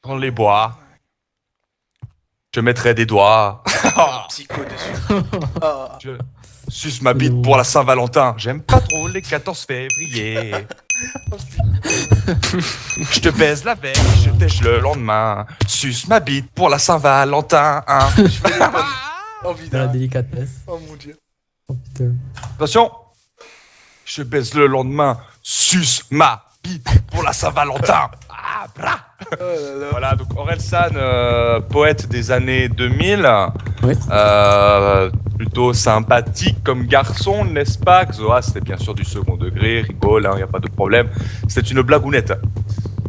dans les bois. Je mettrai des doigts. Psycho dessus. Ah. Je suce ma bite pour la Saint-Valentin. J'aime pas trop les 14 février. Je te baise la veille, je tèche le lendemain. Suce ma bite pour la Saint-Valentin. Hein. Je fais les pommes. Oh De la putain. délicatesse. Oh mon dieu. Oh putain. Attention. Je baise le lendemain. Suce ma bite pour la Saint-Valentin. Ah, bra. Oh là là. Voilà, donc Orelsan, poète des années 2000, Oui. plutôt sympathique comme garçon, n'est-ce pas? Xoa, c'était bien sûr du second degré, rigole, y a pas de problème. C'était une blagounette.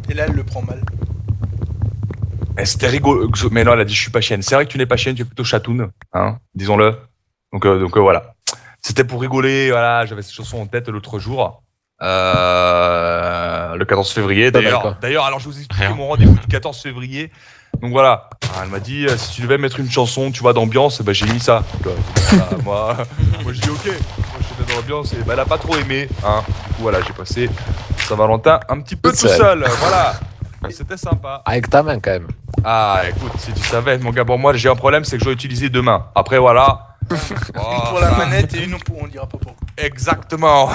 Et là, elle le prend mal. Mais c'était rigolo. Mais non, elle a dit je suis pas chienne. C'est vrai que tu n'es pas chienne, tu es plutôt chatoune, hein, disons-le. Donc voilà. C'était pour rigoler, voilà, j'avais cette chanson en tête l'autre jour. Le 14 février d'ailleurs. D'ailleurs, alors je vous explique mon rendez-vous du 14 février. Donc voilà, elle m'a dit si tu devais mettre une chanson, tu vois, d'ambiance, bah, j'ai mis ça. Donc, voilà, moi je dis ok, moi je suis dans l'ambiance et bah, elle a pas trop aimé. Hein. Du coup voilà, j'ai passé Saint-Valentin un petit peu tout seul. Voilà, et c'était sympa. Avec ta main quand même. Ah écoute, si tu savais, mon gars, bon moi j'ai un problème, c'est que je dois utiliser deux mains. Après voilà. Une pour la manette et une pour. On dira pas pourquoi. Exactement.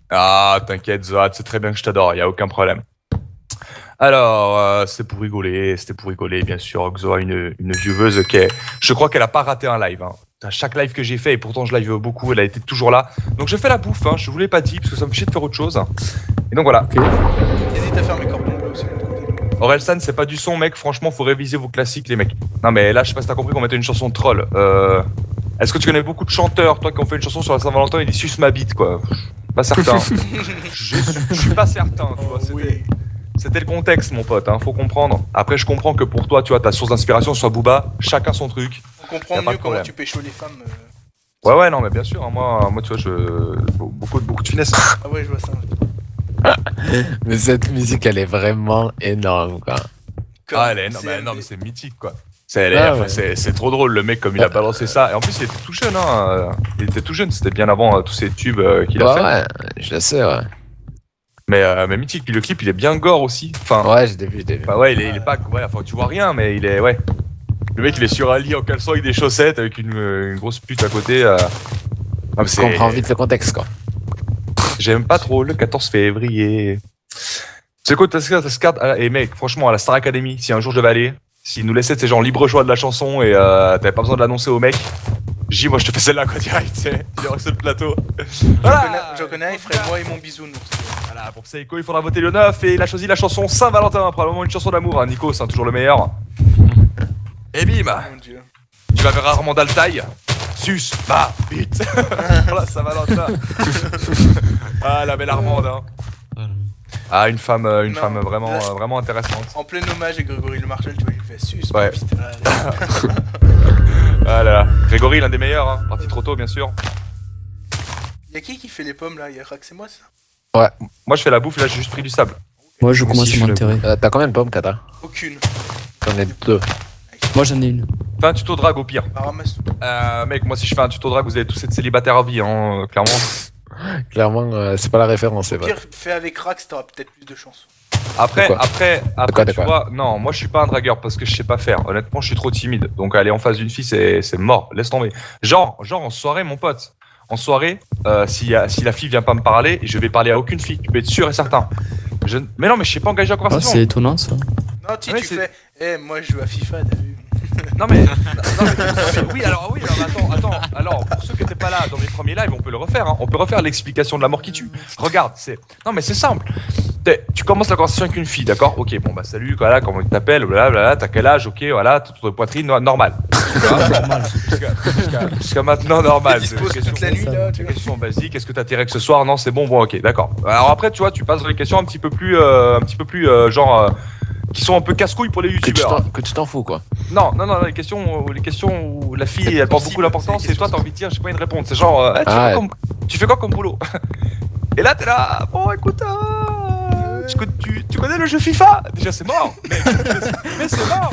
Ah, t'inquiète, Zoat, c'est très bien que je t'adore, y a aucun problème. Alors, c'était pour rigoler, bien sûr. Xoa, une vieweuse qui est... Je crois qu'elle a pas raté un live. Hein. À chaque live que j'ai fait, et pourtant je live beaucoup, elle a été toujours là. Donc je fais la bouffe, hein, je vous l'ai pas dit, parce que ça me fait chier de faire autre chose. Et donc voilà. Ok. Hésite à faire mes cordons bleus aussi. Orelsan, c'est pas du son, mec, franchement, faut réviser vos classiques, les mecs. Non mais là, je sais pas si t'as compris qu'on mettait une chanson de troll. Est-ce que tu connais beaucoup de chanteurs, toi, qui ont fait une chanson sur la Saint-Valentin et ils sucent ma bite, quoi? Pas certain. Je suis pas certain, tu vois, Oui. c'était le contexte, mon pote, hein, faut comprendre. Après, je comprends que pour toi, tu vois, ta source d'inspiration soit Booba, chacun son truc. On comprend Y a pas mieux de comment problème. tu pécho les femmes. Ouais, non, mais bien sûr, hein, moi, tu vois, beaucoup de finesse. Ah ouais, je vois ça. Mais cette musique, elle est vraiment énorme, quoi. Comme Ah, elle est, non, CMB. mais c'est mythique, quoi. C'est trop drôle, le mec, comme il a balancé ça. Et en plus, il était tout jeune, hein. Il était tout jeune, c'était bien avant tous ces tubes qu'il a fait. Ouais, je le sais, ouais. Mais mythique, puis le clip, il est bien gore aussi. Enfin, Ouais, j'ai vu. bah ouais, il est pas. Ouais, enfin, tu vois rien, mais il est. Ouais. Le mec, il est sur un lit en caleçon avec des chaussettes, avec une grosse pute à côté. Non, mais Je comprends vite le contexte, quoi. J'aime pas trop le 14 février. C'est quoi ta carte? Et mec, franchement, à la Star Academy, si un jour je devais aller, s'ils nous laissaient ces gens libre choix de la chanson et t'avais pas besoin de l'annoncer au mec, moi je te fais celle-là quoi direct, tu sais, il aurait sur le plateau. J'en connais un, il ferait moi et mon bisounours. Voilà, pour Seiko, il faudra voter le 9 et il a choisi la chanson Saint-Valentin, probablement une chanson d'amour, hein. Nico, c'est toujours le meilleur. Et bim, Mon dieu. tu vas vers Armand Altaï, suce ma bite. Voilà, Saint-Valentin. Ah, la belle Armande, hein. Ah, une femme vraiment intéressante. En plein hommage à Grégory Le Marchal, tu vois, il fait sus. Ouais. Putain. Ah là là. Grégory, l'un des meilleurs, hein. Parti trop tôt, bien sûr. Y'a qui fait les pommes là? Y'a Rax et moi ça? Moi, je fais la bouffe, là, j'ai juste pris du sable. Moi, je Moi commence aussi, à je m'enterrer. T'as combien de pommes, Kata? Aucune. J'en ai deux. Moi, j'en ai une. Fais un tuto drague au pire. Bah ramasse tout. Mec, moi, si je fais un tuto drague, vous allez tous être célibataires à vie, hein, clairement. Clairement, c'est pas la référence, c'est vrai. Pire, fais avec Rax, t'auras peut-être plus de chance. Après, De quoi tu vois, non, moi, je suis pas un dragueur parce que je sais pas faire. Honnêtement, je suis trop timide. Donc, aller en face d'une fille, c'est mort. Laisse tomber. Genre, en soirée, mon pote. En soirée, si la fille vient pas me parler, je vais parler à aucune fille. Tu peux être sûr et certain. Mais non, mais je sais pas engager la Ah, conversation. c'est étonnant ça. Non, Ouais, tu fais. Eh, moi je joue à FIFA, t'as vu? Non mais oui alors attends alors pour ceux qui étaient pas là dans mes premiers lives on peut le refaire hein. On peut refaire l'explication de la mort qui tue. Regarde c'est simple. Tu commences la conversation avec une fille, d'accord? Ok, bon bah salut, voilà, comment tu t'appelles, blablabla, t'as quel âge, ok, voilà, toute poitrine, normal. Jusqu'à maintenant, normal. Tu disposes toute la nuit là, tu vois. Question basique, est-ce que t'as tes règles ce soir? Non, c'est bon, ok, d'accord. Alors après, tu vois, tu passes dans les questions un petit peu plus genre qui sont un peu casse-couilles pour les youtubeurs. Que tu t'en fous, quoi. Non, les questions où la fille elle porte beaucoup d'importance et toi t'as envie de dire j'ai pas une réponse. C'est genre tu fais quoi comme boulot? Et là t'es là, bon écoute, tu connais le jeu FIFA? Déjà c'est mort, mais c'est mort.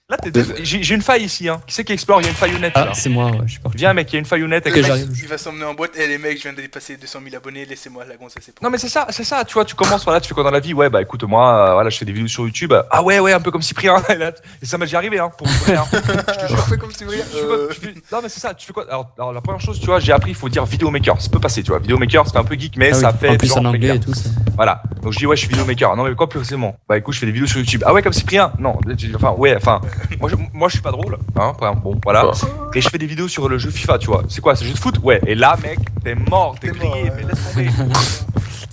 Mais Là, j'ai une faille ici, hein. Qui c'est qui explore? Il y a une faillonnette. Ah, là. c'est moi, ouais, je suis parti. Viens, mec, il y a une faillonnette avec Ok, les j'arrive. Il va s'emmener en boîte. Les mecs, je viens de dépasser 200 000 abonnés. Laissez-moi la gonzesse. C'est pour. Non, mais c'est ça, tu vois, tu commences, voilà, tu fais quoi dans la vie? Ouais, bah écoute, moi, voilà, je fais des vidéos sur YouTube. Ah ouais, un peu comme Cyprien. Et ça m'est déjà arrivé, hein, pour vous dire. Je te jure. Un peu comme si vous voulez. Non, mais c'est ça, tu fais quoi? Alors, la première chose, tu vois, j'ai appris, il faut dire vidéomaker. Ça peut passer, tu vois. Vidéomaker, c'est un peu geek, mais Ah oui, ça fait. en plus genre en anglais méga. et tout ça. Voilà. Donc je dis, ouais, je suis vidéomaker. Non, mais quoi, précisément? Bah écoute, je fais des vidéos sur YouTube. Ah ouais, comme Cyprien? Non, moi, je suis pas drôle, hein, bon, voilà. Et je fais des vidéos sur le jeu FIFA, tu vois. C'est quoi, c'est le jeu de foot? Ouais. Et là, mec, t'es mort, t'es grillé, mais laisse tomber.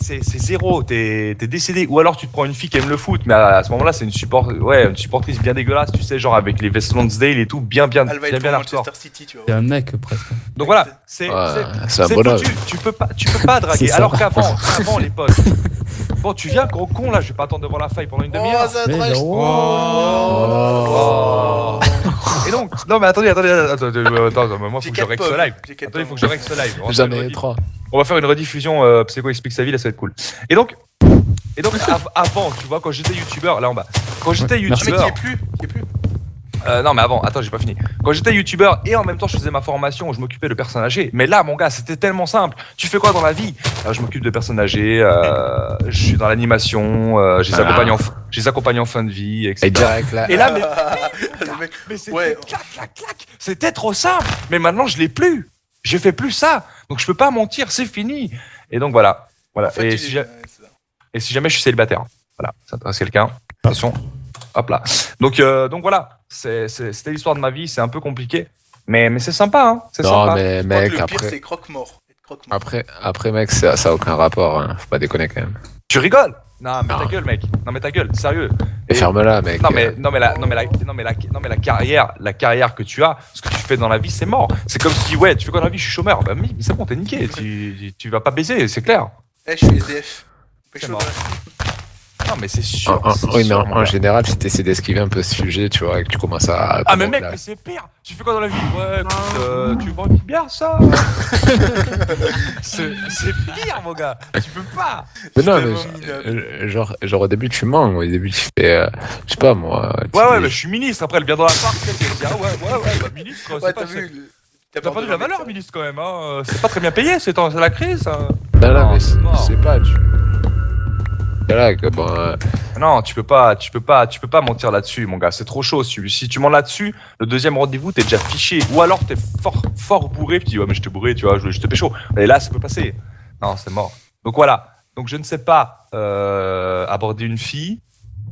C'est zéro, t'es décédé. Ou alors tu te prends une fille qui aime le foot, mais à ce moment-là, c'est une supportrice bien dégueulasse, tu sais, genre avec les West Lonsdale et tout, bien Elle va être pour hardcore. Manchester City, tu vois. C'est un mec presque. Donc voilà, c'est un bonhomme. foutu. Tu peux pas draguer. C'est ça. Alors qu'avant, les potes. Bon, tu viens, gros con, là, je vais pas attendre devant la faille pendant une demi-heure. Oh, ça Mais trash. non. Oh. Et donc, non mais attendez, moi faut que je règle ce live. Attendez, faut que je règle ce live. J'en ai 3. On va faire une rediffusion Psycho explique sa vie, là ça va être cool. Et donc avant, tu vois, quand j'étais youtubeur, là en bas, quand j'étais merci. youtubeur. Mais qui est plus. Non mais avant, attends, j'ai pas fini. Quand j'étais youtubeur et en même temps je faisais ma formation, je m'occupais de personnes âgées. Mais là mon gars, c'était tellement simple. Tu fais quoi dans la vie? Je m'occupe de personnes âgées, je suis dans l'animation, je les accompagne en fin de vie, etc. Et direct là. Et là, mais c'était Ouais. clac. C'était trop simple. Mais maintenant je l'ai plus. Je fais plus ça. Donc je peux pas mentir, c'est fini. Et donc voilà. En fait, Et si jamais je suis célibataire, voilà, ça intéresse quelqu'un, attention, hop là. Donc voilà, c'était l'histoire de ma vie, c'est un peu compliqué, mais c'est sympa, hein, c'est Non, sympa. mais Le mec, pire, après. c'est croque-mort. Après, mec, ça a aucun rapport, hein. Faut pas déconner quand même. Tu rigoles? Non, mais Non. ta gueule, mec. Non, mais ta gueule, sérieux. Et ferme-la, mec. Non mais la carrière que tu as, ce que tu fais dans la vie, c'est mort. C'est comme si ouais, tu fais quoi dans la vie? Je suis chômeur. Bah mais c'est bon, t'es niqué. Tu vas pas baiser, c'est clair. Je suis SDF. C'est mort. Non mais c'est sûr. Oui, mais sûr, en général, si t'essaies d'esquiver un peu ce sujet, tu vois, et que tu commences à. Ah mais mec, mais c'est pire. Tu fais quoi dans la vie? Ouais, écoute, tu vends une bière, ça? c'est pire, mon gars. Tu peux pas. Mais non, tellement mais genre au début, tu mens. Au début, tu fais. Je sais pas, moi. Ouais, mais je suis ministre. Après, elle vient dans la part, elle dit ah ouais, bah ministre. Ouais, c'est t'as pas- vu. T'as pas de la valeur, ministre, quand même. Hein. C'est pas très bien payé, c'est la crise. Ça. Non, mais c'est mort. je sais pas. C'est là que bon. Non, tu peux pas mentir là-dessus, mon gars. C'est trop chaud. Si tu mens là-dessus, le deuxième rendez-vous, t'es déjà fiché. Ou alors t'es fort bourré, puis tu dis ouais, mais je te bourré, tu vois, je te pécho. Et là, ça peut passer. Non, c'est mort. Donc voilà. Donc je ne sais pas aborder une fille.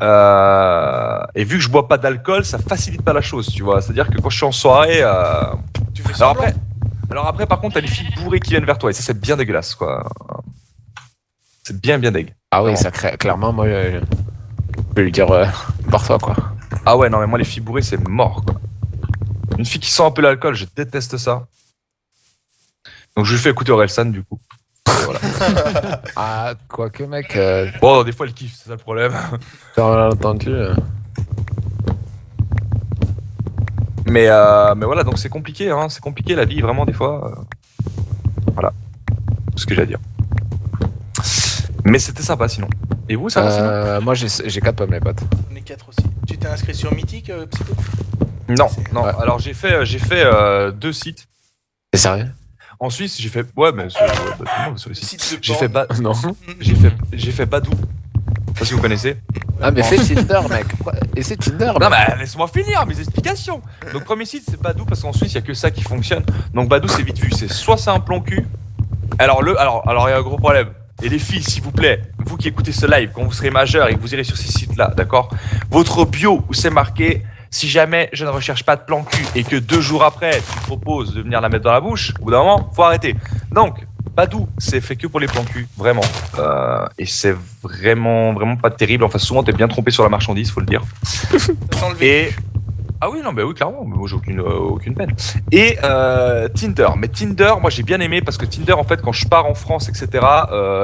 Et vu que je bois pas d'alcool, ça facilite pas la chose, tu vois. C'est-à-dire que quand je suis en soirée. Tu fais Alors semblant. après, par contre, t'as des filles bourrées qui viennent vers toi. Et ça, c'est bien dégueulasse, quoi. C'est bien dégueu. Ah oui, Non. ça crée. Clairement, moi, je peux lui dire. Barre-toi, quoi. Ah ouais, non, mais moi, les filles bourrées, c'est mort, quoi. Une fille qui sent un peu l'alcool, je déteste ça. Donc, je lui fais écouter Orelsan, du coup. Voilà. Ah, quoique, mec. Bon, des fois, elle kiffe, c'est ça le problème. T'as entendu. Mais voilà, donc c'est compliqué, hein. C'est compliqué, la vie, vraiment, des fois. Voilà. C'est ce que j'ai à dire. Mais c'était sympa, sinon. Et vous, ça va, sinon? Moi, j'ai 4 pommes, les potes. On est 4 aussi. Tu t'es inscrit sur Mythique, Psycho? Non, c'est- non. Ouais. Alors, j'ai fait 2 sites. T'es sérieux? En Suisse, j'ai fait. Ouais, mais tout le monde sur les Le sites. site de J'ai fait, porn. Non. j'ai fait Badou. Je sais pas si vous connaissez. Ah, mais fais Tinder, mec. Et c'est Tinder, Non, mec. mais laisse-moi finir mes explications. Donc, premier site, c'est Badou parce qu'en Suisse, il n'y a que ça qui fonctionne. Donc, Badou, c'est vite vu. Soit c'est un plan cul. Alors, il y a un gros problème. Et les filles, s'il vous plaît, vous qui écoutez ce live, quand vous serez majeur et que vous irez sur ces sites-là, d'accord? Votre bio où c'est marqué si jamais je ne recherche pas de plan cul et que 2 jours après, tu proposes de venir la mettre dans la bouche, au bout d'un moment, faut arrêter. Donc, Badou, c'est fait que pour les plans cul, vraiment. Et c'est vraiment pas terrible. Enfin, souvent, t'es bien trompé sur la marchandise, faut le dire. Ça sent le vécu. Et ah oui, non, mais oui, clairement, mais moi j'ai aucune peine. Et Tinder, mais Tinder, moi j'ai bien aimé parce que Tinder, en fait, quand je pars en France, etc.,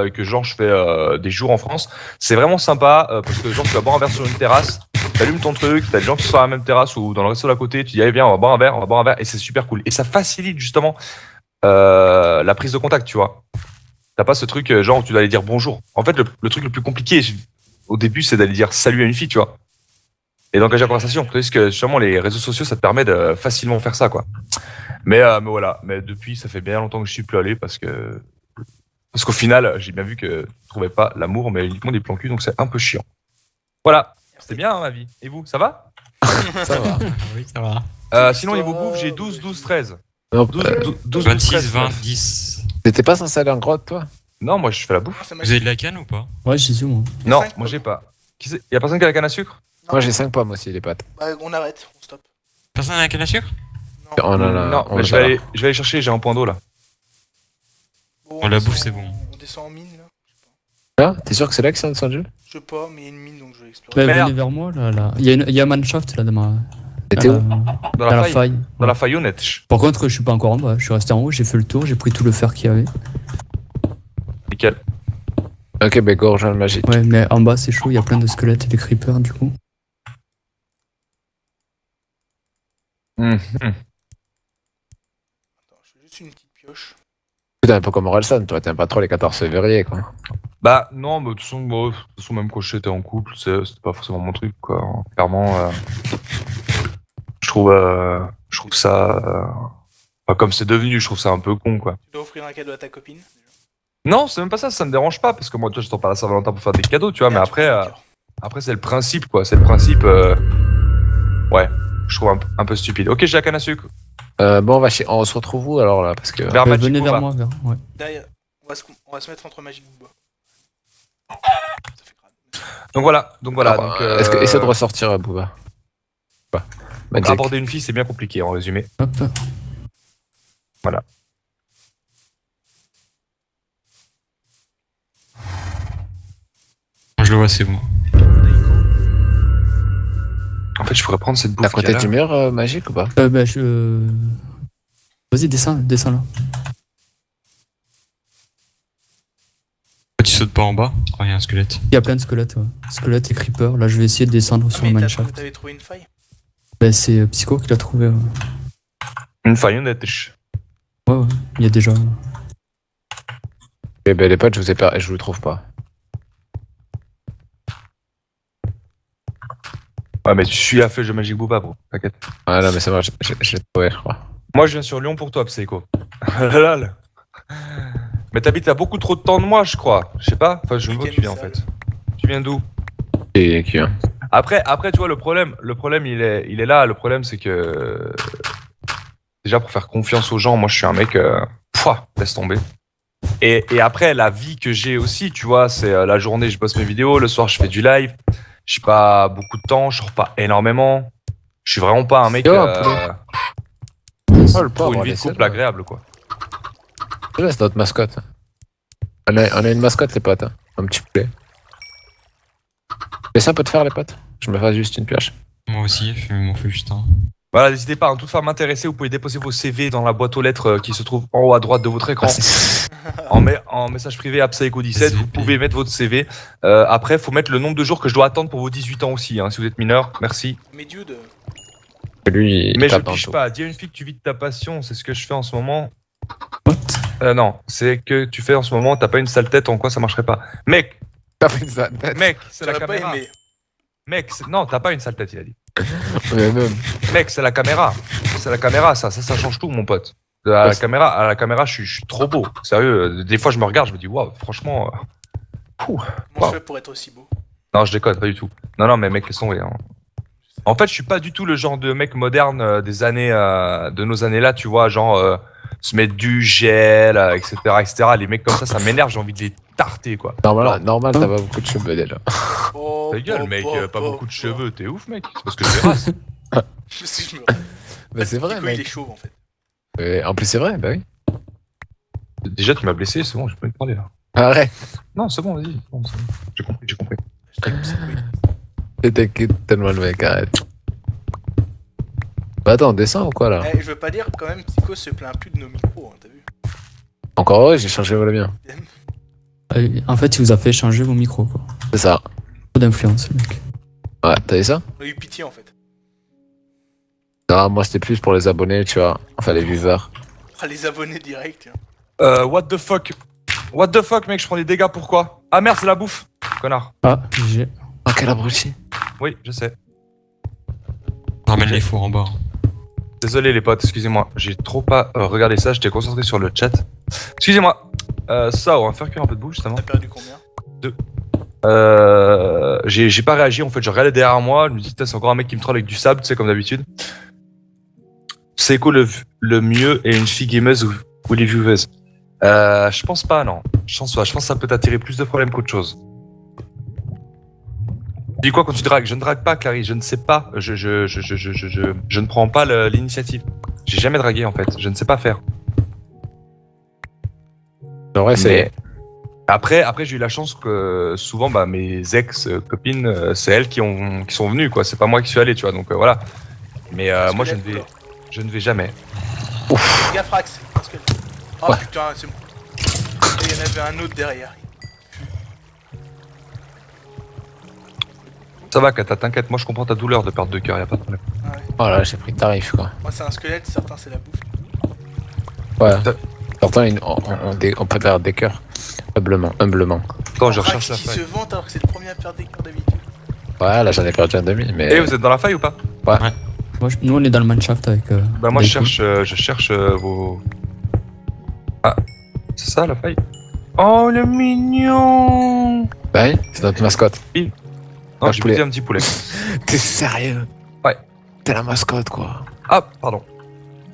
et que genre je fais des jours en France, c'est vraiment sympa parce que genre tu vas boire un verre sur une terrasse, t'allumes ton truc, t'as des gens qui sont sur la même terrasse ou dans le resto d'à côté, tu dis allez viens, on va boire un verre, et c'est super cool. Et ça facilite justement la prise de contact, tu vois. T'as pas ce truc genre où tu dois aller dire bonjour. En fait, le truc le plus compliqué au début, c'est d'aller dire salut à une fille, tu vois. et d'engager la conversation. Tandis que justement les réseaux sociaux, ça te permet de facilement faire ça, quoi. Mais voilà. Mais depuis, ça fait bien longtemps que je suis plus allé parce qu'au final, j'ai bien vu que je trouvais pas l'amour, mais uniquement des plans cul, donc c'est un peu chiant. Voilà. C'était bien, hein, ma vie. Et vous, ça va? Ça va. Oui, ça va. Sinon, niveau bouffe, j'ai 12, 12, 13. Non, 12, 26, 13, 20, 10. t'étais pas censé aller en grotte, toi? Non, moi, je fais la bouffe. Vous avez de la canne ou pas? Ouais, j'ai su, moi. Non, cinq moi, pommes. j'ai pas. Y'a personne qui a la canne à sucre? Moi, j'ai 5 pommes aussi, les pâtes. Bah, on arrête, on stop. Personne n'a la canne à sucre? Non. On en a. Non, on mais en je a. vais aller chercher, j'ai un point d'eau là. Bon, On la descend- bouffe, c'est bon. On descend en mine là. Ah, t'es sûr que c'est là qu'ils sont descendus? Je sais pas, mais il y a une mine donc je vais explorer. Bah, Merde. venez vers moi, là. Il y a un manshaft, là, dans ma... T'étais où? Dans Dans la la faille. faille. Dans la faillonnette. Par contre, je suis pas encore en bas. Je suis resté en haut, j'ai fait le tour, j'ai pris tout le fer qu'il y avait. Nickel. Ok, bah go, rejoins le magique. Ouais, mais en bas, c'est chaud, il y a plein de squelettes et de creepers, du coup. Attends, je fais juste une petite pioche. Putain, un peu comme Orelsan, toi, t'aimes pas trop les 14 février, quoi. Bah non, mais de toute façon, même quand j'étais en couple, c'était pas forcément mon truc, quoi. Clairement, je trouve ça, enfin, comme c'est devenu, je trouve ça un peu con, quoi. Tu dois offrir un cadeau à ta copine. Non, c'est même pas ça, ça me dérange pas, parce que moi, tu vois, je t'en parle à Saint-Valentin pour faire des cadeaux, tu vois, mais Merde, tu après, prends le cœur. après c'est le principe, quoi. C'est le principe, ouais, je trouve un peu stupide. Ok, j'ai la canne à sucre. Bon, on se retrouve où alors là? Parce que. Vers Magic Venez Booba. vers moi, ouais. Derrière, on va se mettre entre Magic Booba. Ça fait grave. Donc voilà, Alors, donc, est-ce que essaie de ressortir, Booba. Pas. Magic. aborder une fille, c'est bien compliqué, en résumé. Hop. Je le vois, c'est bon. En fait, je pourrais prendre cette bouffe. À côté qu'il y a du là. mur, magique ou pas? Bah, Vas-y, descends là. Tu sautes pas en bas? Oh, il y a un squelette. Il y a plein de squelettes, ouais. Squelettes et creepers. Là, je vais essayer de descendre sur le Mais mineshaft. t'avais trouvé une faille? Bah, c'est Psycho qui l'a trouvé. Ouais, Une faillonnette. ouais. Il y a déjà. Eh ben, les potes, je vous trouve pas. Ouais, mais tu suis la feuille de Magic Booba, bro. T'inquiète. Ah non, mais c'est vrai, je l'ai trouvé, je crois. Moi, je viens sur Lyon pour toi, Psycho. Lol. Mais t'habites à beaucoup trop de temps de moi, je crois. Je sais pas. Enfin, je ne vois où tu viens en fait. Tu viens d'où? Et qui, hein? Après, tu vois, le problème, il est là. Le problème, c'est que déjà pour faire confiance aux gens, moi, je suis un mec. Laisse tomber. Et après, la vie que j'ai aussi, tu vois, c'est la journée, je bosse mes vidéos, le soir, je fais du live. J'ai pas beaucoup de temps, je sors pas énormément. Je suis vraiment pas un mec Oh, le pour pauvre, une vie de couple agréable, quoi. C'est notre mascotte. On a une mascotte, les potes. Hein. Un petit poulet. Mais ça peut te faire, les potes? Je me fasse juste une pioche. Moi aussi, je m'en fais juste un. Voilà, n'hésitez pas, en toute femme intéressée, vous pouvez déposer vos CV dans la boîte aux lettres qui se trouve en haut à droite de votre écran. En message privé à Psycho17, vous pouvez mettre votre CV. Après, il faut mettre le nombre de jours que je dois attendre pour vos 18 ans aussi, hein, si vous êtes mineur. Merci. Mais Dude, Lui, il Mais je tape en piche tout. pas. Dis à une fille que tu vis de ta passion, c'est ce que je fais en ce moment. What? Non, c'est que tu fais en ce moment, t'as pas une sale tête, en quoi ça marcherait pas. Mec, T'as fait ça. c'est la j'aurais pas caméra. aimé. Mec, non, t'as pas une sale tête, il a dit. Mais même. Mec, c'est la caméra. C'est la caméra, ça change tout, mon pote. À la caméra, je suis trop beau. Sérieux, des fois, je me regarde, je me dis, waouh, franchement. Comment Wow. je fais pour être aussi beau? Non, je déconne, pas du tout. Non, mais mec, laisse tomber. Hein. En fait, je suis pas du tout le genre de mec moderne des années, de nos années là, tu vois, genre se mettre du gel, etc., etc. Les mecs comme ça m'énerve, j'ai envie de les tarter, quoi. Normal, t'as pas beaucoup de cheveux déjà. Oh, Ta gueule, mec, pas beaucoup de oh. cheveux, t'es ouf, mec. C'est parce que je les rase. Je sais, je me. Mais c'est vrai, Nico, il est mec. chauve en fait. En plus, c'est vrai, bah oui. Déjà, tu m'as blessé, c'est bon, je peux te parler là. Arrête. Non, c'est bon, vas-y. Bon, c'est bon. J'ai compris. T'inquiète tellement le mec, arrête. Bah attends, descends ou quoi là? Je veux pas dire quand même, Psycho se plaint plus de nos micros, hein, t'as vu? Encore heureux, j'ai changé le mien. En fait, il vous a fait changer vos micros, quoi. C'est ça. Trop d'influence, le mec. Ouais, t'as vu ça? On a eu pitié en fait. Non, moi c'était plus pour les abonnés, tu vois. Enfin, les viewers. Ah, les abonnés directs. Hein. What the fuck? What the fuck, mec, je prends des dégâts, pourquoi? Ah merde, c'est la bouffe, connard. Ah, j'ai. Oh, quel abruti. Oui, je sais. ramène les fours en bas. Désolé les potes, excusez-moi, j'ai trop pas regardé ça, j'étais concentré sur le chat. Excusez-moi. Ça, on va faire cuire un peu de boue justement. T'as perdu combien? 2. J'ai pas réagi en fait, je regardais derrière moi, je me dis putain c'est encore un mec qui me troll avec du sable, tu sais comme d'habitude. C'est quoi le mieux et une fille gameuse ou les viewers? Je pense pas non, je pense pas, je pense que ça peut t'attirer plus de problèmes qu'autre chose. Tu dis quoi quand tu dragues? Je ne drague pas Clarisse, je ne sais pas, je ne prends pas l'initiative. J'ai jamais dragué en fait, je ne sais pas faire. En vrai, c'est. Après j'ai eu la chance que souvent mes ex-copines, c'est elles qui sont venues quoi, c'est pas moi qui suis allé tu vois, donc voilà. Mais moi je ne vais jamais. Fais gaffe Rax. Oh Ouais. putain, c'est bon. Il y en avait un autre derrière. Ça va Kata, t'inquiète, moi je comprends ta douleur de perte de cœur, y'a pas de problème. Ah ouais. Oh là, j'ai pris le tarif quoi. Moi c'est un squelette, certains c'est la bouffe. Ouais. Certains, on préfère des cœurs. Humblement. Attends, je Rax recherche la qui se faille. vante alors que c'est le premier à perdre des cœurs d'habitude. Ouais, là j'en ai perdu un demi, mais. Eh, vous êtes dans la faille ou pas? Moi, nous, on est dans le mineshaft avec. Bah moi je Daiko. cherche vos... Ah, c'est ça la faille? Oh le mignon! Bah oui, c'est notre mascotte. Non, Un j'ai poulet. buté un petit poulet. T'es sérieux? Ouais. T'es la mascotte quoi. Ah, pardon.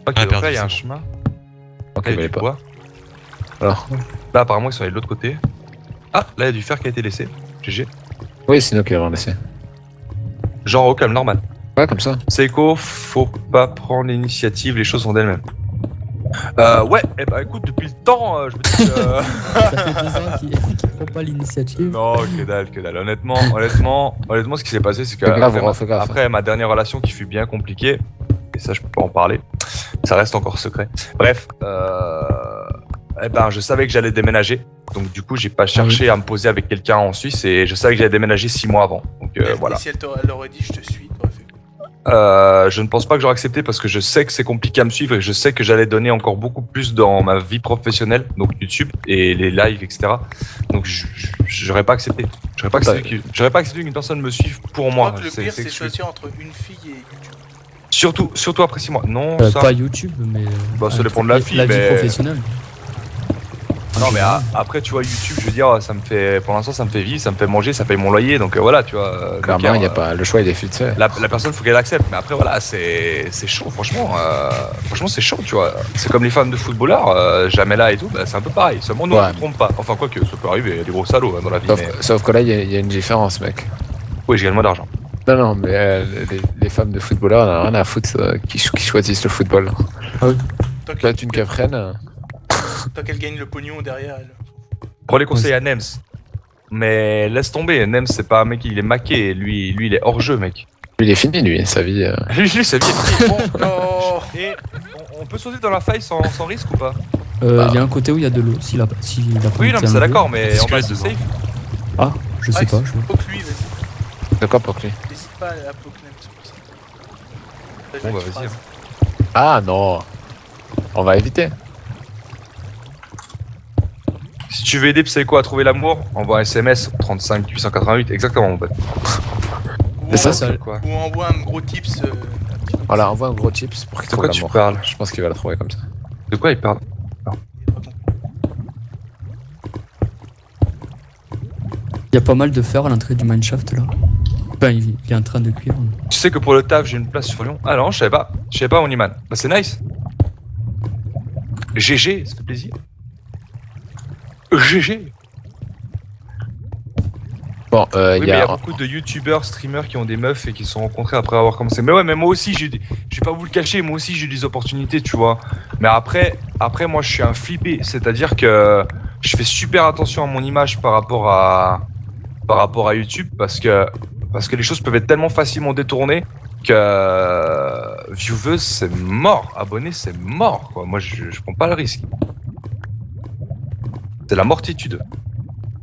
Ok, Ah, donc perdu, là il y a un c'est bon. chemin. Ok, Là, il y mais a du pas. bois. Alors. Là apparemment ils sont allés de l'autre côté. Ah, là il y a du fer qui a été laissé. GG. Oui, c'est nous qui l'avons laissé. Genre au calme, normal. Ouais, comme ça. Seiko, faut pas prendre l'initiative, les choses sont d'elles-mêmes. Ouais, eh bah écoute, depuis le temps, je me dis que... Ça fait 2 ans qu'il prend pas l'initiative. Non, que dalle. Honnêtement, ce qui s'est passé, c'est que Fais gaffe. après ma dernière relation qui fut bien compliquée, et ça je peux pas en parler, ça reste encore secret. Bref, eh ben je savais que j'allais déménager, donc du coup j'ai pas cherché à me poser avec quelqu'un en Suisse et je savais que j'allais déménager 6 mois avant. Donc voilà. Et si elle aurait dit je te suis, t'aurais fait quoi? Je ne pense pas que j'aurais accepté parce que je sais que c'est compliqué à me suivre et je sais que j'allais donner encore beaucoup plus dans ma vie professionnelle, donc YouTube et les lives, etc. Donc j'aurais pas accepté. J'aurais pas accepté qu'une personne me suive pour Je moi. crois que le C'est- pire c'est c'est exclu. choisir entre une fille et YouTube. Surtout après 6 mois. Non, ça. Pas YouTube, mais. Bah, ça dépend de la fille, La vie mais- professionnelle. Non mais après tu vois YouTube, je veux dire, ça me fait, pour l'instant ça me fait vivre, ça me fait manger, ça paye mon loyer, donc voilà, tu vois. Clairement, donc, y a pas. Le choix il est fait. La personne faut qu'elle accepte, mais après voilà, c'est chaud, franchement, c'est chaud, tu vois. C'est comme les femmes de footballeurs, Jamela et tout, bah, c'est un peu pareil. Seulement nous on Ouais. se trompe pas. Enfin quoi que ça peut arriver, il y a des gros salauds hein, dans la vie. Mais... Sauf que là, il y a une différence, mec. Oui, je gagne moins d'argent. Non, mais les femmes de footballeurs, on a rien à foutre qui choisissent le football. Tant Là, qu'elle tu une capfreine. tant qu'elle gagne le pognon derrière elle. Prends les conseils à Nems. Mais laisse tomber, Nems c'est pas un mec, il est maqué, lui il est hors jeu, mec. Lui, il est fini, lui, sa vie. Lui, c'est bien. Bon, Oh et on peut sauter dans la faille sans risque ou pas? Il y a un côté où il y a de l'eau. S'il a pas Oui, non, mais été un c'est peu. d'accord, mais Est-ce en que bas là, c'est devant safe. Ah, je sais pas. Faut que lui, vas-y. D'accord pour lui. N'hésite pas à poke c'est pour ça. T'as Bon, joué bah, une vas-y, phrase. Ah non. On va éviter. Si tu veux aider Psycho à trouver l'amour, envoie un SMS 35 888, exactement mon pote. Ou Mais ça, on- ça- Quoi? Ou envoie un gros tips. Voilà, envoie un gros chips pour qu'il De trouve quoi tu l'amour. parles? Je pense qu'il va la trouver comme ça. De quoi il parle? Il y a pas mal de fer à l'entrée du mineshaft là. Enfin, il est en train de cuire. Tu sais que pour le taf j'ai une place sur Lyon? Ah non, je savais pas. Je savais pas mon Iman. Bah c'est nice. GG, ça fait plaisir. GG. Bon, Oui, il mais y il y a a. beaucoup de youtubeurs, streamers qui ont des meufs et qui se sont rencontrés après avoir commencé. Mais ouais, mais moi aussi, je vais pas vous le cacher, moi aussi j'ai eu des opportunités, tu vois. Mais après moi je suis un flippé, c'est-à-dire que je fais super attention à mon image par rapport à YouTube parce que les choses peuvent être tellement facilement détournées que vieweuse c'est mort, abonné c'est mort, quoi. Moi je prends pas le risque. C'est la mortitude.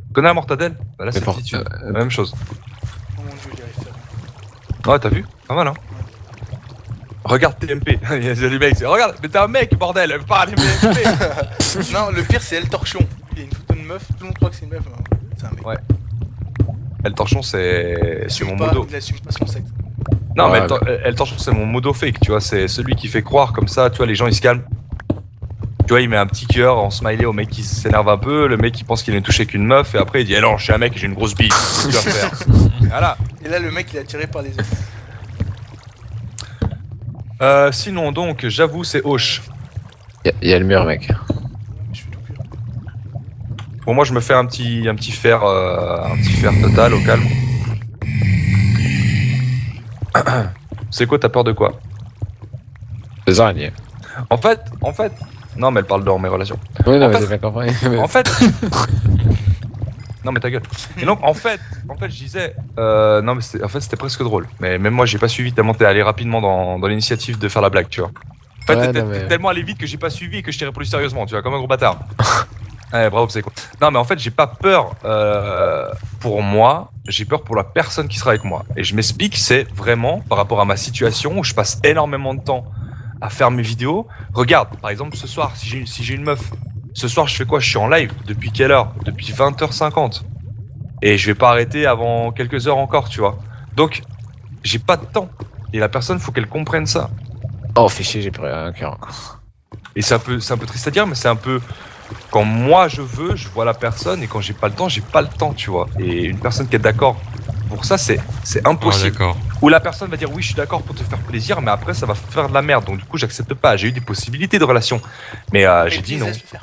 Tu connais la mortadelle? Bah là c'est Mais pour- mortitude. La même chose. Oh mon dieu, j'y arrive pas. Ouais, t'as vu? Pas mal, hein? Regarde TMP. Il y a des mecs, regarde, mais t'es un mec, bordel, pas des TMP. Non, le pire c'est El Torchon. Il y a une photo de meuf, tout le monde croit que c'est une meuf. C'est un mec. Ouais. Le torchon, c'est Il assume mon pas, modo. il assume pas son sexe. Non, Ouais, mais elle t'enchante, c'est mon modo fake, tu vois. C'est celui qui fait croire comme ça, tu vois, les gens ils se calment. Tu vois, il met un petit cœur en smiley au mec qui s'énerve un peu, le mec qui pense qu'il est touché qu'une meuf, et après il dit eh non, je suis un mec et j'ai une grosse bite, qu'est-ce que tu vas faire? Voilà. Et là, le mec, il est attiré par les autres. Sinon, donc, j'avoue, c'est Hoche. Il y a le mur, mec. Je fais tout cuire. Pour moi, je me fais un petit fer total au calme. C'est quoi, t'as peur de quoi? Les araignées. En fait, non, mais elle parle dans mes relations. Oui, non, En mais fait- j'ai bien compris. En fait, non mais ta gueule. Et donc en fait, je disais, non mais c'était presque drôle. Mais même moi, j'ai pas suivi tellement t'es allé rapidement dans l'initiative de faire la blague, tu vois. En fait, Ouais, t'es non, mais- tellement allé vite que j'ai pas suivi et que je t'ai répondu sérieusement, tu vois, comme un gros bâtard. Ouais, bravo, c'est quoi. Non mais en fait, j'ai pas peur pour moi, j'ai peur pour la personne qui sera avec moi. Et je m'explique, c'est vraiment par rapport à ma situation où je passe énormément de temps à faire mes vidéos. Regarde, par exemple, ce soir, si j'ai une meuf, ce soir, je fais quoi? Je suis en live. Depuis quelle heure? Depuis 20h50. Et je vais pas arrêter avant quelques heures encore, tu vois. Donc, j'ai pas de temps. Et la personne, faut qu'elle comprenne ça. Oh, fichier, j'ai pris un cœur encore. Et c'est un peu triste à dire, mais c'est un peu quand moi je veux, je vois la personne, et quand j'ai pas le temps, tu vois. Et une personne qui est d'accord pour ça, c'est Ah, impossible. d'accord. Où la personne va dire oui, je suis d'accord pour te faire plaisir, mais après ça va faire de la merde. Donc du coup, j'accepte pas. J'ai eu des possibilités de relation, mais j'ai Mais dit please, non. laisse le faire.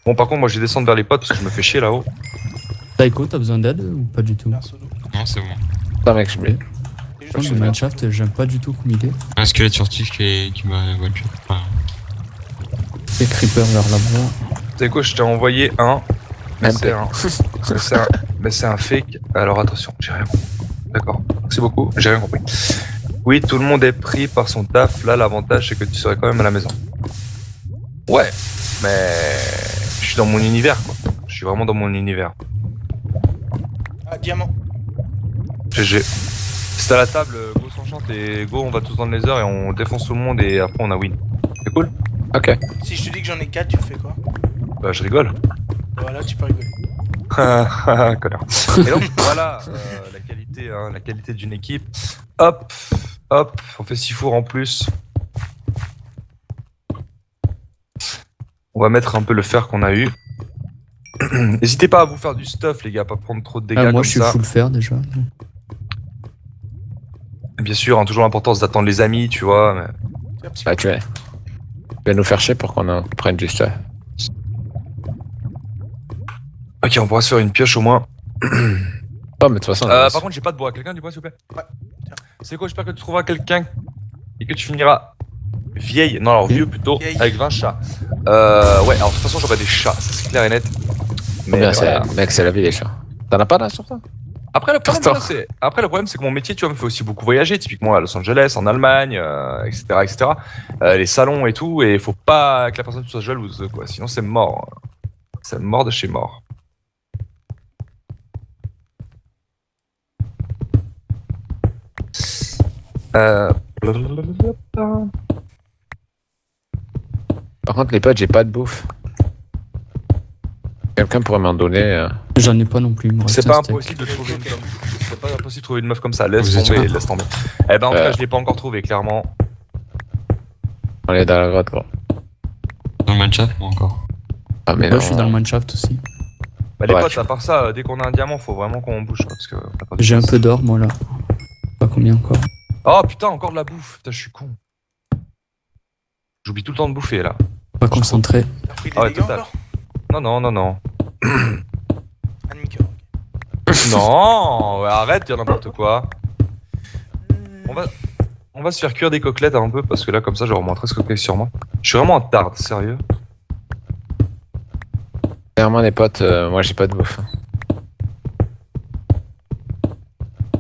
Bon, par contre, moi je vais descendre vers les potes parce que je me fais chier là-haut. Taiko, t'as besoin d'aide ou pas du tout? Un solo. Non, c'est bon. Putain, mec, je me. Et juste Comme le le faire. Mineshaft, j'aime pas du tout comme idée. Un squelette furtif qui m'a one shot. Enfin, C'est Creeper vers là-bas. Tu sais quoi, je t'ai envoyé un. Mais MP. c'est un fake. Alors attention, j'ai rien compris. D'accord, merci beaucoup, j'ai rien compris. Oui, tout le monde est pris par son taf. Là, l'avantage, c'est que tu serais quand même à la maison. Ouais, mais je suis dans mon univers, quoi. Je suis vraiment dans mon univers. Ah, diamant. GG. C'est à la table, go s'enchante et go, on va tous dans le nether et on défonce tout le monde et après on a win. C'est cool? Ok. Si je te dis que j'en ai 4, tu fais quoi? Bah, je rigole. Voilà, tu peux rigoler. Connard. Et donc voilà la qualité d'une équipe. Hop, hop, on fait 6 fours en plus. On va mettre un peu le fer qu'on a eu. N'hésitez pas à vous faire du stuff les gars, pas prendre trop de dégâts Ah, moi comme je suis ça. full fer déjà. Bien sûr, hein, toujours l'importance d'attendre les amis, tu vois. Mais... Tiens, petit Bah, tu vas nous faire chier pour qu'on en prenne juste. Ok, on pourra se faire une pioche au moins. Oh, mais de toute façon. Par contre, j'ai pas de bois. Quelqu'un du bois, s'il vous plaît? Ouais. Tiens. C'est quoi? J'espère que tu trouveras quelqu'un et que tu finiras vieille. Non, alors vieux plutôt, Vieille. avec 20 chats. Ouais, alors de toute façon, j'aurai des chats, ça c'est clair et net. Mais Bien, voilà. mec, c'est la vie, les chats. T'en as pas là sur toi? Après, le problème, Pourtant. voilà, c'est que mon métier, tu vois, me fait aussi beaucoup voyager, typiquement à Los Angeles, en Allemagne, etc., etc. Les salons et tout, et il faut pas que la personne soit jalouse, quoi. Sinon, c'est mort. C'est mort de chez mort. Par contre, les potes, j'ai pas de bouffe. Quelqu'un pourrait m'en donner. J'en ai pas non plus. il me reste C'est pas un steak. impossible de trouver une meuf. C'est pas impossible de trouver une meuf comme ça. Laisse Vous êtes tomber, sûr laisse tomber. Eh ben, en tout cas, je l'ai pas encore trouvé, clairement. On est dans la grotte, gros. dans le match-up, moi encore. Ah, mais Moi non. je suis dans le mineshaft aussi. Bah, les Ouais, potes, tu- à part ça, dès qu'on a un diamant, faut vraiment qu'on bouge, quoi, parce que. on a pas de J'ai un place. peu d'or moi là. Pas combien encore. Oh putain, encore de la bouffe. Putain, je suis con. J'oublie tout le temps de bouffer là. Pas concentré. T'as pris des Ah ouais, dégâts total. encore? Non. Un demi-cœur. Non, ouais, arrête de dire n'importe quoi. On va se faire cuire des coquelettes un peu parce que là, comme ça, j'aurai moins 13 coquelettes sur moi. Je suis vraiment en tarde, sérieux. Clairement, les potes, moi, j'ai pas de bouffe.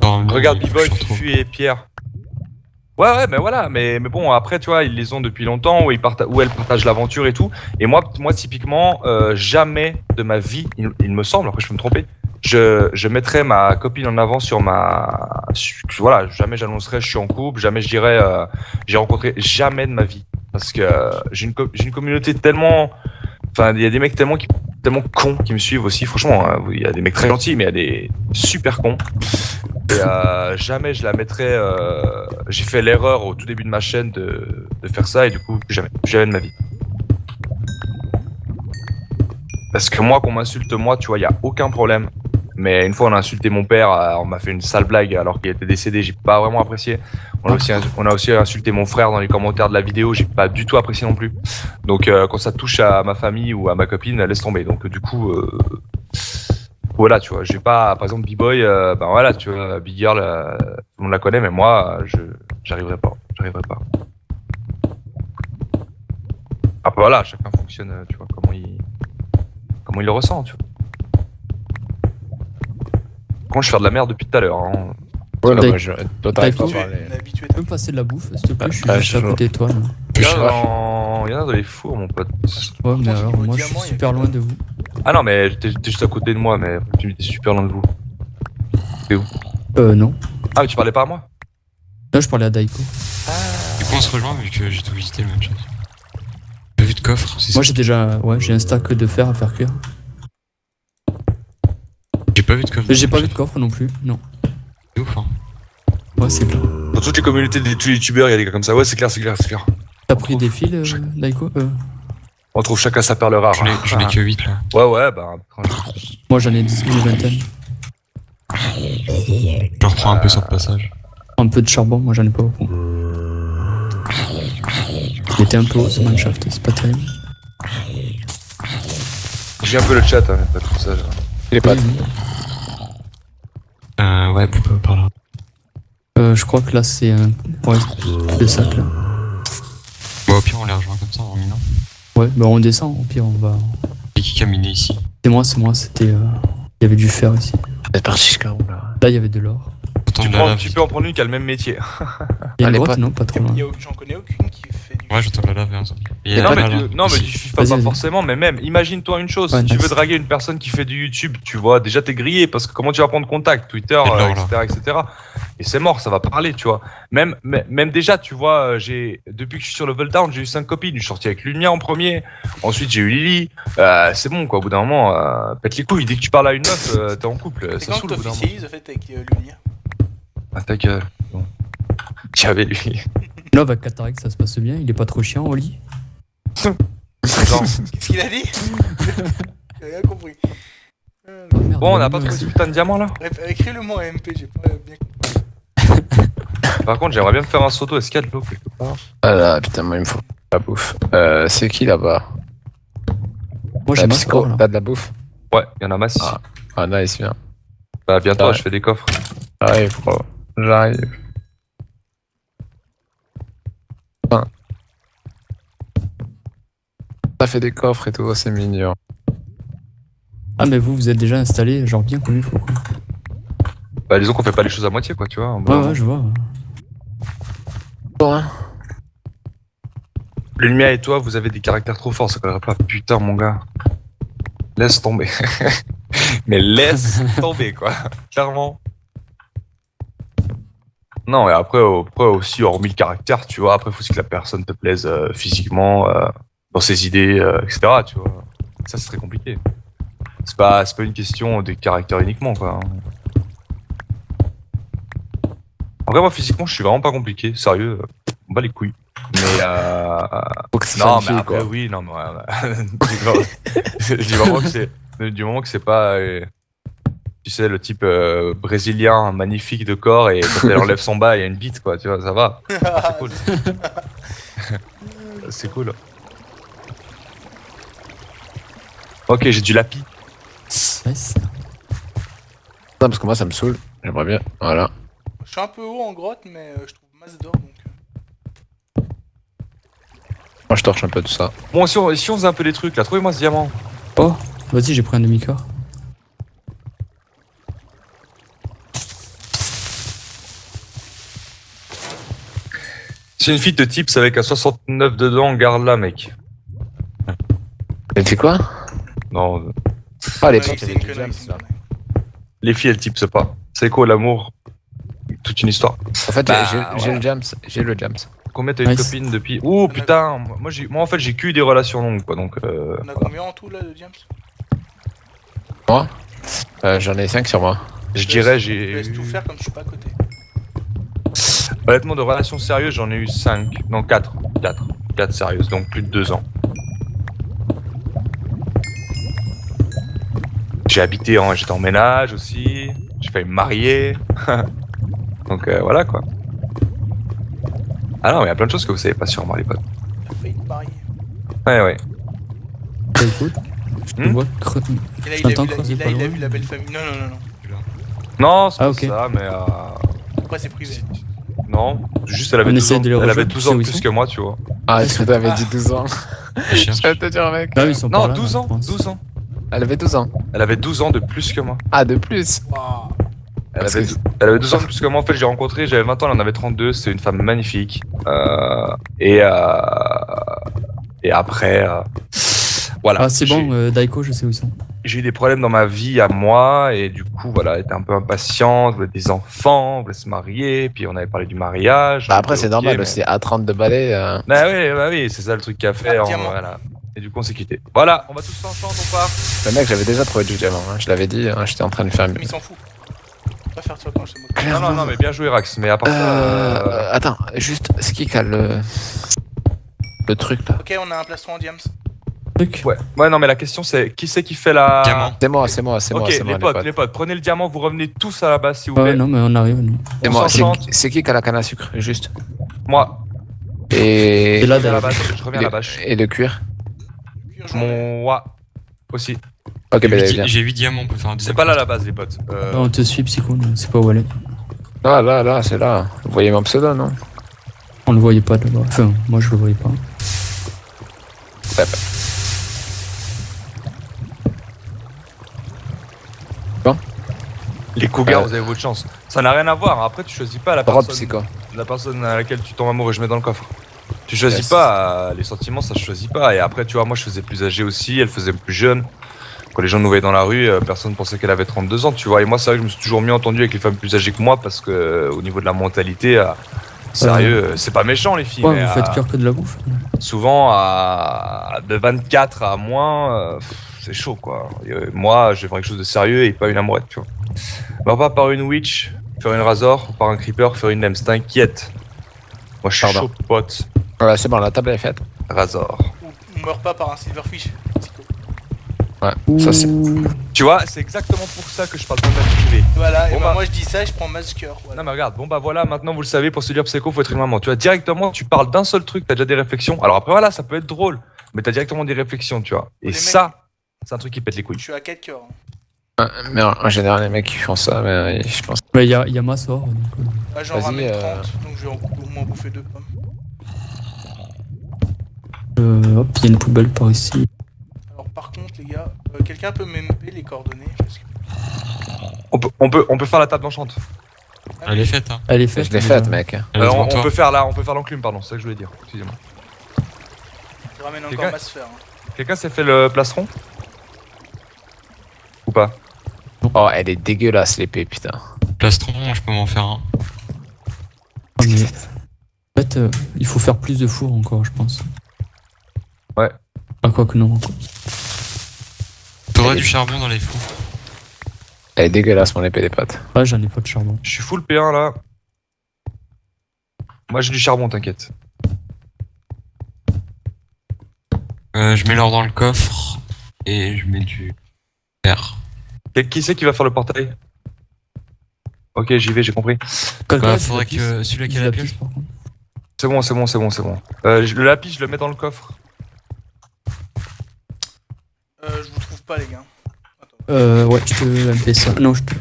Regarde B-Boy, Fufu et Pierre. Ouais, mais voilà, mais bon, après, tu vois, ils les ont depuis longtemps, où elles partagent l'aventure et tout. Et moi typiquement, jamais de ma vie, il me semble, après je peux me tromper, je mettrais ma copine en avant sur voilà, jamais j'annoncerais je suis en couple, jamais je dirais j'ai rencontré, jamais de ma vie. Parce que j'ai une communauté tellement... Enfin, il y a des mecs tellement cons qui me suivent aussi, franchement. Hein, il y a des mecs très gentils, mais il y a des super cons. Et jamais je la mettrais. J'ai fait l'erreur au tout début de ma chaîne de faire ça et du coup, plus jamais de ma vie. Parce que moi, qu'on m'insulte, moi, tu vois, y a aucun problème. Mais une fois, on a insulté mon père, on m'a fait une sale blague alors qu'il était décédé, j'ai pas vraiment apprécié. On a aussi insulté mon frère dans les commentaires de la vidéo, j'ai pas du tout apprécié non plus. Donc, quand ça touche à ma famille ou à ma copine, laisse tomber. Donc, du coup, voilà, tu vois, j'ai pas, par exemple, B-Boy, ben voilà, tu vois, Big Girl, tout le monde la connaît, mais moi, j'arriverai pas. Après, voilà, chacun fonctionne, tu vois, comment il le ressent, tu vois. Quand je fais de la merde depuis tout à l'heure. Hein. Ouais, non, T'as- moi, toi, t'arrives pas à Tu es parler. un habitué. Tu peux me passer de la bouffe, s'il te plaît? Je suis Ah, juste à chaud. côté de toi. Là. Il y en a dans les fours, mon pote. Ouais, mais Quand alors, tu dis au moi, je diamant, suis il y a super que loin toi. de vous. Ah non, mais t'es juste à côté de moi, mais tu es super loin de vous. Non. Ah, mais tu parlais pas à moi? Là, je parlais à Daiko. Du coup, on se rejoint vu que j'ai tout visité le même chose. Pas vu de coffre, c'est ça? Moi, j'ai déjà. Ouais, j'ai un stack de fer à faire cuire. J'ai pas vu de coffre. Mais j'ai pas vu de coffre non plus. Non. C'est ouf, hein. Ouais, c'est clair. Dans toutes les communautés des tous les youtubeurs, il y a des gars comme ça. Ouais, c'est clair. T'as pris des fils, Daiko? On trouve chacun sa perle rare. J'en ai que 8 là. Ouais, bah. Moi, j'en ai 10, une vingtaine. Je reprends un peu sur le passage. Un peu de charbon, moi, j'en ai pas beaucoup. Il était un peu haut, ce mineshaft, c'est pas terrible. J'ai un peu le chat, hein, pas tout ça. Il est pas. Oui, Ouais, par là. je crois que là, c'est un. Ouais, le sac là. Bon, au pire, on les rejoint comme ça en minant. Ouais, bah on descend, au pire, on va. Et qui a miné ici? C'est moi, c'était. Il y avait du fer ici. C'est parti, Scarou, là. Là, il y avait de l'or. Tu peux en prendre une qui a le même métier. Il y a une Allez, grotte, pas- non? Pas trop loin. J'en connais aucune qui fait du. Ouais, j'entends la lave et un zombie. Il y a Non, la mais lave, non, mais ici. tu FIFA pas Vas-y. forcément, mais même, imagine-toi une chose, Ouais, si tu nice. veux draguer une personne qui fait du YouTube, tu vois, déjà t'es grillé, parce que comment tu vas prendre contact, Twitter, Et de l'or, là. etc. Et c'est mort, ça va parler, tu vois. Même déjà, tu vois, depuis que je suis sur Level Down, j'ai eu 5 copines, je suis sorti avec Lumia en premier, ensuite j'ai eu Lily, c'est bon, quoi, au bout d'un moment, pète les couilles, dès que tu parles à une meuf, t'es en couple, C'est ça quand saoule que au bout d'un moment. t'officialises, en fait, avec Lumia? Ah, ta gueule, bon. J'avais lui. Là, avec Katarek, ça se passe bien, il est pas trop chiant au lit. Genre, Qu'est-ce qu'il a dit? J'ai rien compris. Oh, merde, bon, on n'a bah, pas trouvé merci. ce putain de diamant là. Écris-le moi en MP, j'ai pas bien compris. Par contre, j'aimerais bien me faire un soto, est-ce qu'il y a de l'eau quelque part? Ah là, putain, moi, il me faut la bouffe. C'est qui là-bas? Moi, j'ai La ma psycho, score là. t'as de la bouffe? Ouais, il y en a masse. Ah, nice, bien. Bah, bientôt, Ouais. je fais des coffres. J'arrive, bro. J'arrive. Enfin. Ça fait des coffres et tout, c'est mignon. Ah, mais vous êtes déjà installé, genre bien comme il faut, quoi. Bah, disons qu'on fait pas les choses à moitié, quoi, tu vois. Ouais, je vois. Bon, hein. Le Lumia et toi, vous avez des caractères trop forts, ça collerait pas. Putain, mon gars. Laisse tomber. Mais laisse tomber, quoi. Clairement. Non, et après aussi, hormis le caractère, tu vois, après, faut aussi que la personne te plaise physiquement, dans ses idées, etc., tu vois. Ça, c'est très compliqué. C'est pas une question de caractère uniquement, quoi. En vrai, moi, physiquement, je suis vraiment pas compliqué. Sérieux, on bat les couilles. Mais Faut que ce non, soit une mais fille, après, quoi. oui, non, mais du moment que c'est pas, tu sais, le type brésilien magnifique de corps et quand elle enlève son bas, il y a une bite, quoi, tu vois, ça va. C'est cool. C'est cool. Ok, j'ai du lapis. Nice. Non, parce que moi, ça me saoule. J'aimerais bien. Voilà. Je suis un peu haut en grotte, mais je trouve masse d'or donc. Moi, je torche un peu tout ça. Bon, si on faisait un peu des trucs, là, trouvez-moi ce diamant. Oh, vas-y, j'ai pris un demi-corps. C'est une fille de tips avec un 69 dedans, garde-la, mec. Elle dit quoi? Non, Ah, les Ouais, petites, c'est elle une est connerie, James, c'est une là. connerie. les filles, elles tipsent pas. C'est quoi l'amour? Toute une histoire. En fait, Bah, j'ai le James. J'ai le James. Combien t'as une Nice. copine depuis? Oh putain, moi en fait j'ai que eu des relations longues quoi donc. On a combien en tout là de James? J'en ai 5 sur moi. Je dirais, Je laisse tout faire comme je suis pas à côté. Honnêtement, de relations sérieuses, j'en ai eu 5. Non, 4. 4 sérieuses, donc plus de 2 ans. J'étais en ménage aussi. J'ai failli me marier. Donc voilà quoi. Ah non, mais il y a plein de choses que vous savez pas sûrement, les potes. J'ai failli te marier. Ouais. Bah écoute, je te vois creuser. Et là, J'entends il creuser pas a loin. vu la belle famille. Non. Non, c'est Ah, pas ok. ça, mais Après, c'est privé. non, juste elle avait On 12 essaie ans, de les elle avait rejoindre, 12 tu sais ans où de ils plus sont que moi, tu vois. Ah, est-ce que t'avais dit 12 ans? Je cherche. Je vais te dire, mec. Ah oui, ils sont Non, par là, 12 là, ans, je pense. 12 ans. Elle avait 12 ans. Elle avait 12 ans de plus que moi. Ah, de plus. Waouh. Elle Parce avait, que- elle avait 12 ans de plus que moi. En fait, j'ai rencontré, j'avais 20 ans, elle en avait 32. C'est une femme magnifique. Et après, voilà. Ah, c'est bon, Daiko, je sais où ils sont. J'ai eu des problèmes dans ma vie à moi et du coup, voilà, elle était un peu impatiente, voulait des enfants, voulait se marier. Puis on avait parlé du mariage. Bah, après, c'est Ok, normal mais- aussi. À 32 balais. Bah oui, c'est ça le truc qu'a fait. Ah, diamant. Voilà. Et du coup, on s'est quitté. Voilà, on va tous ensemble, on part. Le mec, j'avais déjà trouvé du diamant. Hein. Je l'avais dit, hein, j'étais en train de faire Mais il s'en fout. Pas faire ça quand je te moque. Non, mais bien joué, Rax. Mais à part ça. Attends, juste, c'est qui a le truc là? Ok, on a un plastron en diams. Truc. Ouais, non, mais la question c'est qui c'est qui fait la. Diamant. C'est moi, Ok, c'est moi, les potes, prenez le diamant, vous revenez tous à la base si vous Ouais, voulez. non, mais on arrive, nous. C'est On moi, s'enchante. c'est qui a la canne à sucre, juste? Moi, Et, Et là, je reviens à la d'ailleurs. base. Je reviens à la bâche. et le cuir? Moi aussi. Ok, bah, bien. J'ai 8 diamants, on peut faire un C'est deuxième. pas là la base, les potes. Non, on te suit, Psycho, on sait pas où aller. Là, c'est là. Vous voyez mon pseudo, non? On le voyait pas d'abord. Enfin, moi je le voyais pas. Les cougars, vous avez votre chance. Ça n'a rien à voir. Après, tu choisis pas Drop psycho. la personne à laquelle tu tombes amoureux. Je mets dans le coffre. Tu choisis Yes. pas. Les sentiments, ça se choisit pas. Et après, tu vois, moi, je faisais plus âgé aussi. Elle faisait plus jeune. Quand les gens nous voyaient dans la rue, personne pensait qu'elle avait 32 ans, tu vois. Et moi, c'est vrai que je me suis toujours mieux entendu avec les femmes plus âgées que moi parce que, au niveau de la mentalité, sérieux, c'est pas méchant, les filles. Ouais, mais vous faites cœur que de la bouffe. souvent, de 24 à moins, c'est chaud, quoi. Et, moi, j'ai vraiment quelque chose de sérieux et pas une amourette, tu vois. On va pas par une witch, faire une razor, par un creeper, faire une nems, t'inquiète. Moi, je suis Pardon. chaud, pote. Voilà, c'est bon, la table est faite. Razor. Ou on meurt pas par un silverfish. Psycho. Ouais, ça c'est. Tu vois, c'est exactement pour ça que je parle pas de la privée. Voilà, et Bon, bah, bah. moi je dis ça et je prends Masker. Voilà. Non mais regarde, bon bah voilà, maintenant vous le savez, pour se dire psycho, faut être une maman. Tu vois, directement, tu parles d'un seul truc, t'as déjà des réflexions. Alors après voilà, ça peut être drôle, mais t'as directement des réflexions, tu vois. Et Les ça, c'est un truc qui pète les Je couilles. suis à 4 cœurs. Mais en général, les mecs qui font ça, mais je pense. Mais il y a ma sort. Donc, Ah, j'en Vas-y, ramène 30, donc je vais au moins bouffer 2 pommes. hop, il y a une poubelle par ici. Alors par contre les gars, quelqu'un peut m'MP les coordonnées parce que... On peut faire la table d'enchante. Elle est faite, hein. Elle est faite. Je l'ai déjà. faite, mec. Elle est devant On toi. peut faire l'enclume, pardon, c'est ça que je voulais dire. Excusez-moi. Je ramène Quelqu'un- encore ma sphère. Hein. Quelqu'un s'est fait le plastron ou pas? Oh, elle est dégueulasse, l'épée, putain. Plastron, je peux m'en faire un. Ah, mais... En fait, il faut faire plus de fours encore, je pense. Ouais. Ah, quoi que non. Quoi. Faudrait du charbon dans les fours. Elle est dégueulasse, mon épée des pattes. Ah, j'en ai pas de charbon. Je suis full P1 là. Moi j'ai du charbon, t'inquiète. Je mets l'or dans le coffre et je mets du fer. Qui c'est qui va faire le portail? Ok, j'y vais, j'ai compris. Quelqu'un a du faudrait lapis. que celui-là qui a Du la lapis, pioche. par contre. C'est bon. Le lapis, je le mets dans le coffre. Je vous trouve pas les gars. Attends. Ouais, je te MP ça. Non, je te.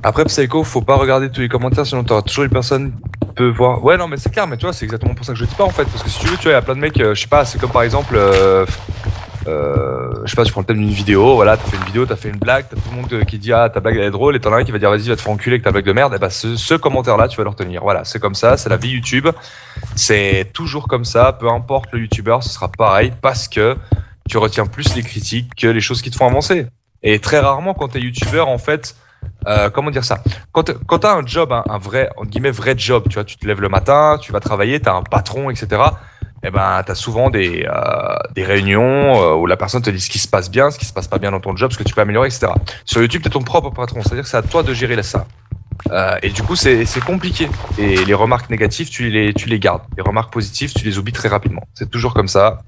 Après, Psycho, faut pas regarder tous les commentaires, sinon t'auras toujours une personne qui peut voir. Ouais, non, mais c'est clair, mais tu vois, c'est exactement pour ça que je dis pas en fait. Parce que si tu veux, tu vois, il y a plein de mecs, je sais pas, c'est comme par exemple, je sais pas, tu prends le thème d'une vidéo, voilà, t'as fait une vidéo, t'as fait une blague, t'as tout le monde qui dit ah ta blague elle est drôle, et t'en as un qui va dire vas-y, va te faire enculer avec ta blague de merde, et bah ce commentaire-là, tu vas le retenir. Voilà, c'est comme ça, c'est la vie YouTube. C'est toujours comme ça, peu importe le YouTuber, ce sera pareil parce que tu retiens plus les critiques que les choses qui te font avancer. Et très rarement, quand t'es YouTuber, en fait, comment dire ça? Quand t'as un job, un vrai, entre guillemets, vrai job, tu vois, tu te lèves le matin, tu vas travailler, t'as un patron, etc. eh ben, t'as souvent des réunions où la personne te dit ce qui se passe bien, ce qui se passe pas bien dans ton job, ce que tu peux améliorer, etc. Sur YouTube, t'es ton propre patron, c'est-à-dire que c'est à toi de gérer ça. Et du coup, c'est compliqué. Et les remarques négatives, tu les gardes. Les remarques positives, tu les oublies très rapidement. C'est toujours comme ça.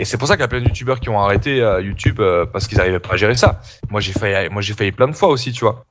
Et c'est pour ça qu'il y a plein de youtubeurs qui ont arrêté YouTube parce qu'ils n'arrivaient pas à gérer ça. Moi, j'ai failli plein de fois aussi, tu vois.